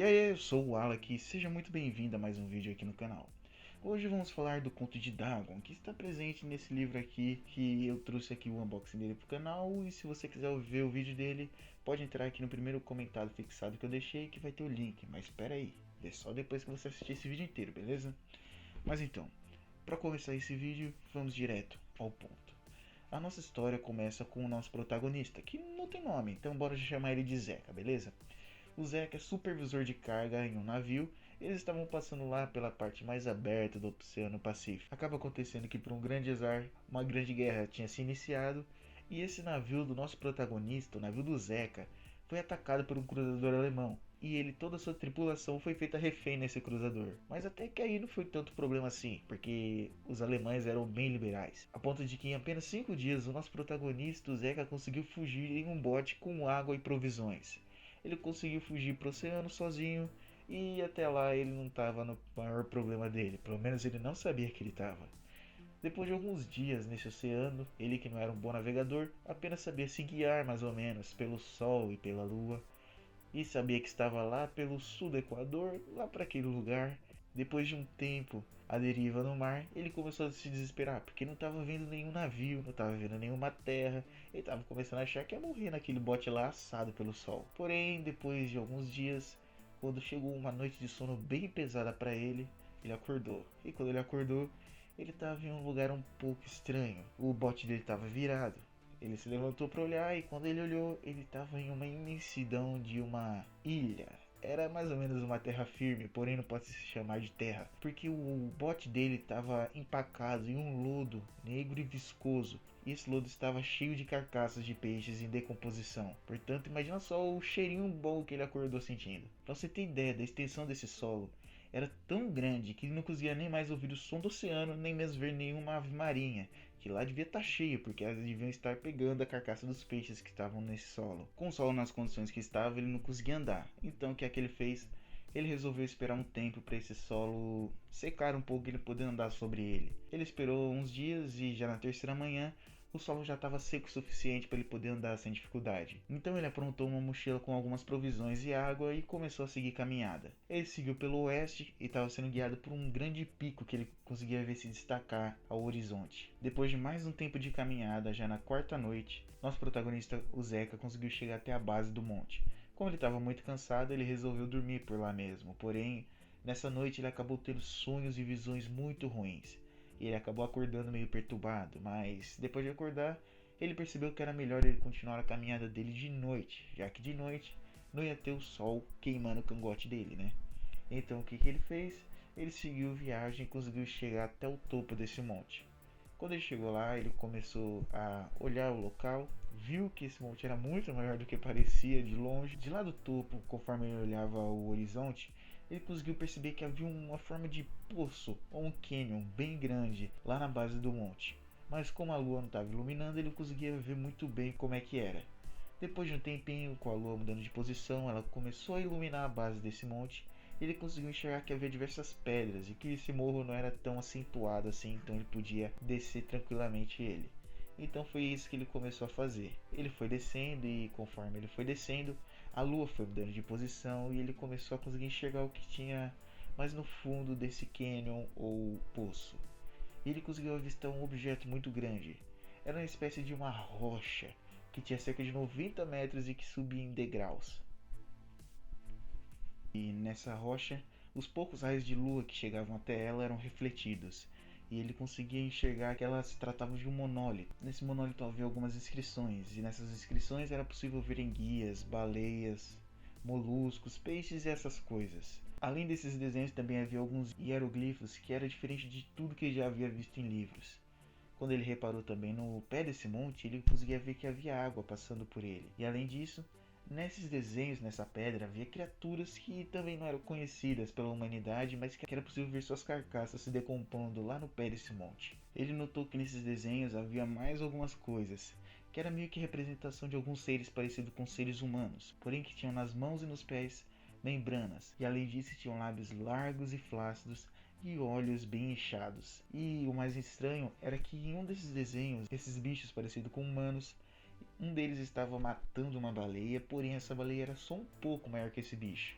E aí, eu sou o Alak e seja muito bem-vindo a mais um vídeo aqui no canal. Hoje vamos falar do conto de Dagon, que está presente nesse livro aqui, que eu trouxe aqui o unboxing dele pro canal, e se você quiser ver o vídeo dele, pode entrar aqui no primeiro comentário fixado que eu deixei, que vai ter o link, mas espera aí, é só depois que você assistir esse vídeo inteiro, beleza? Mas então, para começar esse vídeo, vamos direto ao ponto. A nossa história começa com o nosso protagonista, que não tem nome, então bora chamar ele de Zeca, beleza? O Zeca é supervisor de carga em um navio. Eles estavam passando lá pela parte mais aberta do Oceano Pacífico. Acaba acontecendo que, por um grande azar, uma grande guerra tinha se iniciado e esse navio do nosso protagonista, o navio do Zeca, foi atacado por um cruzador alemão. E ele, toda a sua tripulação foi feita refém nesse cruzador. Mas até que aí não foi tanto problema assim, porque os alemães eram bem liberais. A ponto de que em apenas 5 dias o nosso protagonista, o Zeca, conseguiu fugir em um bote com água e provisões. Ele conseguiu fugir pro oceano sozinho e até lá ele não estava no maior problema dele. Pelo menos ele não sabia que ele estava. Depois de alguns dias nesse oceano, ele que não era um bom navegador, apenas sabia se guiar mais ou menos pelo sol e pela lua. E sabia que estava lá pelo sul do Equador, lá para aquele lugar. Depois de um tempo à deriva no mar, ele começou a se desesperar, porque não estava vendo nenhum navio, não estava vendo nenhuma terra. Ele estava começando a achar que ia morrer naquele bote lá assado pelo sol. Porém, depois de alguns dias, quando chegou uma noite de sono bem pesada para ele acordou. E quando ele acordou, ele estava em um lugar um pouco estranho. O bote dele estava virado. Ele se levantou para olhar e quando ele olhou, ele estava em uma imensidão de uma ilha. Era mais ou menos uma terra firme, porém não pode se chamar de terra, porque o bote dele estava empacado em um lodo negro e viscoso. E esse lodo estava cheio de carcaças de peixes em decomposição. Portanto, imagina só o cheirinho bom que ele acordou sentindo. Pra você ter ideia da extensão desse solo, era tão grande que ele não conseguia nem mais ouvir o som do oceano, nem mesmo ver nenhuma ave marinha, que lá devia estar cheio, porque elas deviam estar pegando a carcaça dos peixes que estavam nesse solo. Com o solo nas condições que estava, ele não conseguia andar. Então o que é que ele fez? Ele resolveu esperar um tempo para esse solo secar um pouco e ele poder andar sobre ele. Ele esperou uns dias e já na terceira manhã o solo já estava seco o suficiente para ele poder andar sem dificuldade. Então ele aprontou uma mochila com algumas provisões e água e começou a seguir caminhada. Ele seguiu pelo oeste e estava sendo guiado por um grande pico que ele conseguia ver se destacar ao horizonte. Depois de mais um tempo de caminhada, já na quarta noite, nosso protagonista, o Zeca, conseguiu chegar até a base do monte. Como ele estava muito cansado, ele resolveu dormir por lá mesmo. Porém, nessa noite ele acabou tendo sonhos e visões muito ruins. E ele acabou acordando meio perturbado, mas depois de acordar, ele percebeu que era melhor ele continuar a caminhada dele de noite, já que de noite não ia ter o sol queimando o cangote dele, né? Então o que ele fez? Ele seguiu viagem e conseguiu chegar até o topo desse monte. Quando ele chegou lá, ele começou a olhar o local, viu que esse monte era muito maior do que parecia de longe. De lá do topo, conforme ele olhava o horizonte, ele conseguiu perceber que havia uma forma de poço ou um canyon bem grande lá na base do monte. Mas como a lua não estava iluminando, ele conseguia ver muito bem como é que era. Depois de um tempinho, com a lua mudando de posição, ela começou a iluminar a base desse monte. Ele conseguiu enxergar que havia diversas pedras e que esse morro não era tão acentuado assim, então ele podia descer tranquilamente ele. Então foi isso que ele começou a fazer. Ele foi descendo e conforme ele foi descendo, a lua foi mudando de posição e ele começou a conseguir enxergar o que tinha mais no fundo desse canyon ou poço. E ele conseguiu avistar um objeto muito grande. Era uma espécie de uma rocha que tinha cerca de 90 metros e que subia em degraus. E nessa rocha, os poucos raios de lua que chegavam até ela eram refletidos. E ele conseguia enxergar que ela se tratava de um monólito. Nesse monólito havia algumas inscrições, e nessas inscrições era possível ver enguias, baleias, moluscos, peixes e essas coisas. Além desses desenhos também havia alguns hieroglifos que era diferente de tudo que ele já havia visto em livros. Quando ele reparou também no pé desse monte, ele conseguia ver que havia água passando por ele. E além disso, nesses desenhos, nessa pedra, havia criaturas que também não eram conhecidas pela humanidade, mas que era possível ver suas carcaças se decompondo lá no pé desse monte. Ele notou que nesses desenhos havia mais algumas coisas, que era meio que representação de alguns seres parecidos com seres humanos, porém que tinham nas mãos e nos pés membranas, e além disso tinham lábios largos e flácidos e olhos bem inchados. E o mais estranho era que em um desses desenhos, esses bichos parecidos com humanos, um deles estava matando uma baleia, porém essa baleia era só um pouco maior que esse bicho.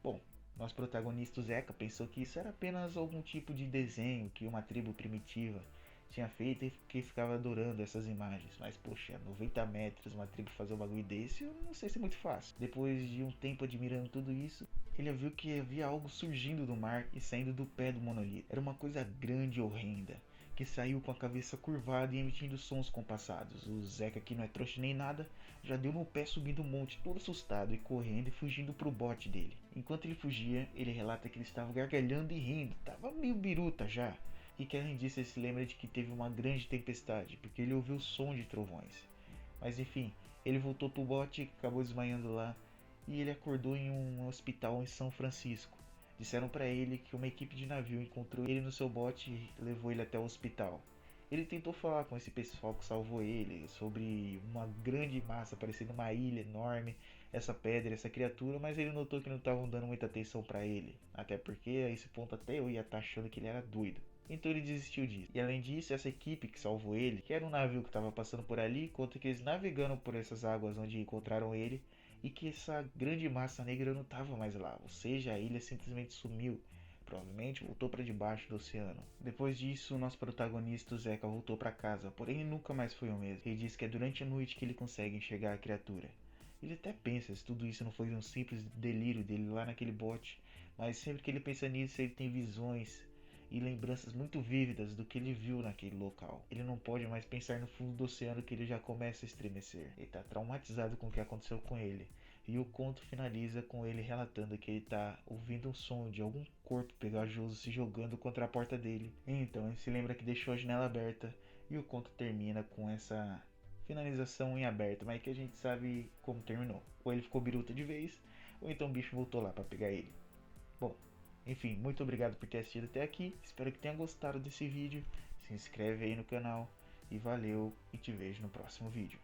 Bom, nosso protagonista Zeca pensou que isso era apenas algum tipo de desenho que uma tribo primitiva tinha feito e que ficava adorando essas imagens. Mas poxa, 90 metros uma tribo fazer um bagulho desse, eu não sei se é muito fácil. Depois de um tempo admirando tudo isso, ele viu que havia algo surgindo do mar e saindo do pé do monolito. Era uma coisa grande e horrenda, que saiu com a cabeça curvada e emitindo sons compassados. O Zeca, que não é trouxa nem nada, já deu no pé subindo o monte, todo assustado e correndo e fugindo pro bote dele. Enquanto ele fugia, ele relata que ele estava gargalhando e rindo, tava meio biruta já. E que além disso ele se lembra de que teve uma grande tempestade, porque ele ouviu o som de trovões. Mas enfim, ele voltou pro bote, acabou desmaiando lá, e ele acordou em um hospital em São Francisco. Disseram para ele que uma equipe de navio encontrou ele no seu bote e levou ele até o hospital. Ele tentou falar com esse pessoal que salvou ele sobre uma grande massa parecendo uma ilha enorme, essa pedra, essa criatura, mas ele notou que não estavam dando muita atenção para ele, até porque a esse ponto até eu ia estar achando que ele era doido. Então ele desistiu disso. E além disso, essa equipe que salvou ele, que era um navio que estava passando por ali, conta que eles navegando por essas águas onde encontraram ele e que essa grande massa negra não estava mais lá, ou seja, a ilha simplesmente sumiu. Provavelmente voltou para debaixo do oceano. Depois disso, nosso protagonista, o Zeca, voltou para casa, porém ele nunca mais foi o mesmo. Ele diz que é durante a noite que ele consegue enxergar a criatura. Ele até pensa se tudo isso não foi um simples delírio dele lá naquele bote, mas sempre que ele pensa nisso, ele tem visões e lembranças muito vívidas do que ele viu naquele local. Ele não pode mais pensar no fundo do oceano, que ele já começa a estremecer. Ele está traumatizado com o que aconteceu com ele. E o conto finaliza com ele relatando que ele está ouvindo um som de algum corpo pegajoso se jogando contra a porta dele. Então ele se lembra que deixou a janela aberta e o conto termina com essa finalização em aberto, mas que a gente sabe como terminou. Ou ele ficou biruta de vez, ou então o bicho voltou lá para pegar ele. Bom, enfim, muito obrigado por ter assistido até aqui. Espero que tenha gostado desse vídeo. Se inscreve aí no canal e valeu, e te vejo no próximo vídeo.